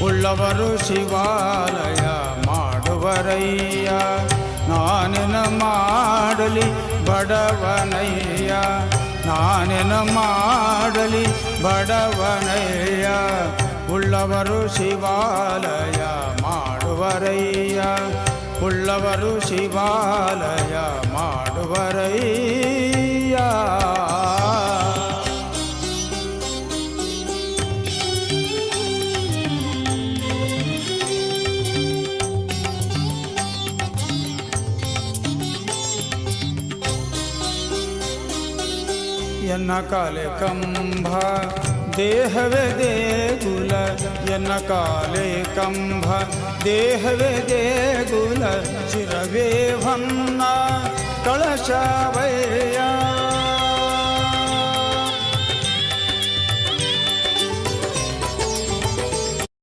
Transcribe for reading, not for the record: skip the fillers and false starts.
ಉಳ್ಳವರು ಶಿವಾಲಯ ಮಾಡುವರಯ್ಯ. ನಾನೇನ ಮಾಡಲಿ ಬಡವನಯ್ಯ, ನಾನೇನ ಮಾಡಲಿ ಬಡವನಯ್ಯ. ಉಳ್ಳವರು ಶಿವಾಲಯ ಮಾಡುವರಯ್ಯ, ಉಳ್ಳವರು ಶಿವಾಲಯ ಮಾಡುವರಯ್ಯ. ಎನ್ನ ಕಾಲೆ ಕಂಭ ದೇಹವೇ ದೇಗುಲ, ಎನ್ನ ಕಾಲೆ ಕಂಭ ದೇಹವೇ ದೇಗುಲ. ಶಿರವೇ ಹೊನ್ನ ಕಳಶವಯ್ಯ.